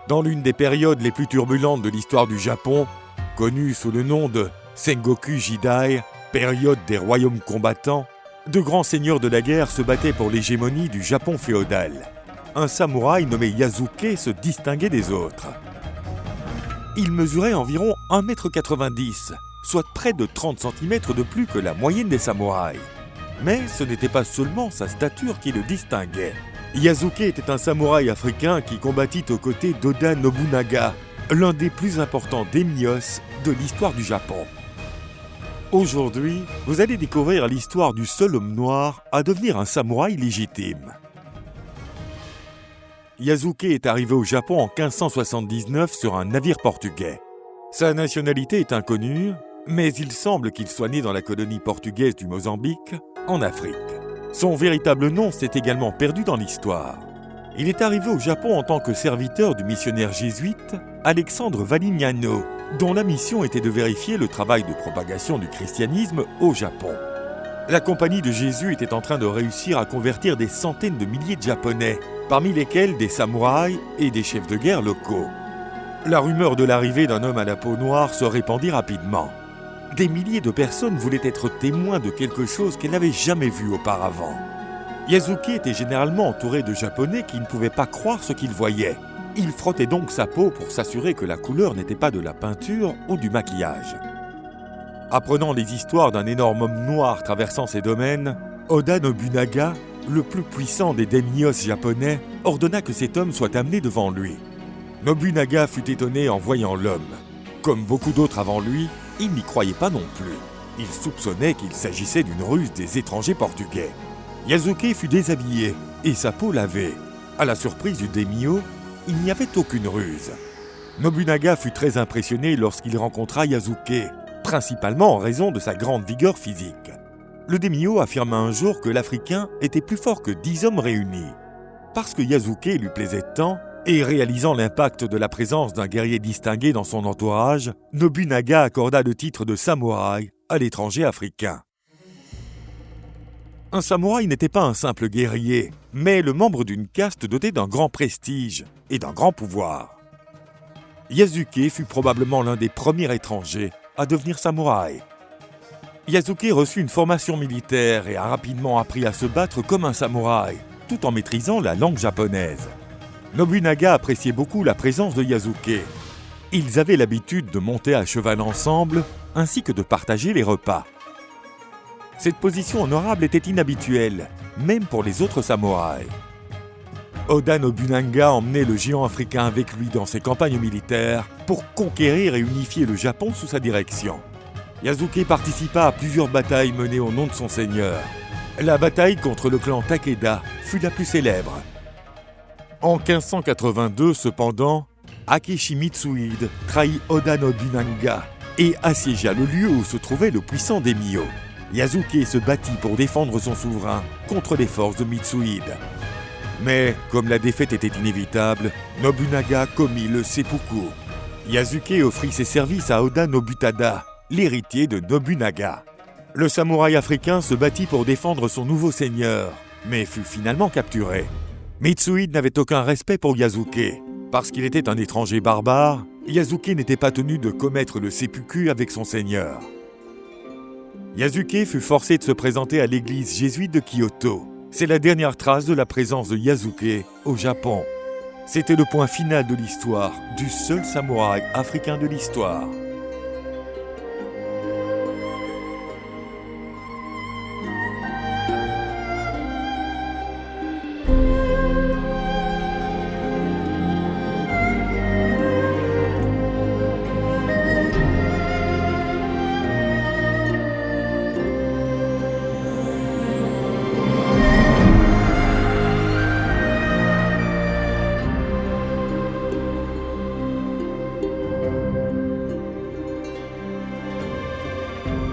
Dans l'une des périodes les plus turbulentes de l'histoire du Japon, connue sous le nom de Sengoku Jidai, période des royaumes combattants, de grands seigneurs de la guerre se battaient pour l'hégémonie du Japon féodal. Un samouraï nommé Yasuke se distinguait des autres. Il mesurait environ 1,90 m, soit près de 30 cm de plus que la moyenne des samouraïs. Mais ce n'était pas seulement sa stature qui le distinguait. Yasuke était un samouraï africain qui combattit aux côtés d'Oda Nobunaga, l'un des plus importants daimyos de l'histoire du Japon. Aujourd'hui, vous allez découvrir l'histoire du seul homme noir à devenir un samouraï légitime. Yasuke est arrivé au Japon en 1579 sur un navire portugais. Sa nationalité est inconnue, mais il semble qu'il soit né dans la colonie portugaise du Mozambique, en Afrique. Son véritable nom s'est également perdu dans l'histoire. Il est arrivé au Japon en tant que serviteur du missionnaire jésuite Alexandre Valignano, dont la mission était de vérifier le travail de propagation du christianisme au Japon. La compagnie de Jésus était en train de réussir à convertir des centaines de milliers de Japonais, parmi lesquels des samouraïs et des chefs de guerre locaux. La rumeur de l'arrivée d'un homme à la peau noire se répandit rapidement. Des milliers de personnes voulaient être témoins de quelque chose qu'elles n'avaient jamais vu auparavant. Yasuke était généralement entouré de Japonais qui ne pouvaient pas croire ce qu'ils voyaient. Il frottait donc sa peau pour s'assurer que la couleur n'était pas de la peinture ou du maquillage. Apprenant les histoires d'un énorme homme noir traversant ses domaines, Oda Nobunaga, le plus puissant des daimyos japonais, ordonna que cet homme soit amené devant lui. Nobunaga fut étonné en voyant l'homme. Comme beaucoup d'autres avant lui, il n'y croyait pas non plus. Il soupçonnait qu'il s'agissait d'une ruse des étrangers portugais. Yasuke fut déshabillé et sa peau lavée. À la surprise du daimyo, il n'y avait aucune ruse. Nobunaga fut très impressionné lorsqu'il rencontra Yasuke, principalement en raison de sa grande vigueur physique. Le daimyo affirma un jour que l'Africain était plus fort que 10 hommes réunis. Parce que Yasuke lui plaisait tant, et réalisant l'impact de la présence d'un guerrier distingué dans son entourage, Nobunaga accorda le titre de samouraï à l'étranger africain. Un samouraï n'était pas un simple guerrier, mais le membre d'une caste dotée d'un grand prestige et d'un grand pouvoir. Yasuke fut probablement l'un des premiers étrangers à devenir samouraï. Yasuke reçut une formation militaire et a rapidement appris à se battre comme un samouraï, tout en maîtrisant la langue japonaise. Nobunaga appréciait beaucoup la présence de Yasuke. Ils avaient l'habitude de monter à cheval ensemble, ainsi que de partager les repas. Cette position honorable était inhabituelle, même pour les autres samouraïs. Oda Nobunaga emmenait le géant africain avec lui dans ses campagnes militaires pour conquérir et unifier le Japon sous sa direction. Yasuke participa à plusieurs batailles menées au nom de son seigneur. La bataille contre le clan Takeda fut la plus célèbre. En 1582, cependant, Akechi Mitsuhide trahit Oda Nobunaga et assiégea le lieu où se trouvait le puissant daimyo. Yasuke se battit pour défendre son souverain contre les forces de Mitsuhide. Mais, comme la défaite était inévitable, Nobunaga commit le seppuku. Yasuke offrit ses services à Oda Nobutada, l'héritier de Nobunaga. Le samouraï africain se battit pour défendre son nouveau seigneur, mais fut finalement capturé. Mitsuhide n'avait aucun respect pour Yasuke. Parce qu'il était un étranger barbare, Yasuke n'était pas tenu de commettre le seppuku avec son seigneur. Yasuke fut forcé de se présenter à l'église jésuite de Kyoto. C'est la dernière trace de la présence de Yasuke au Japon. C'était le point final de l'histoire du seul samouraï africain de l'histoire.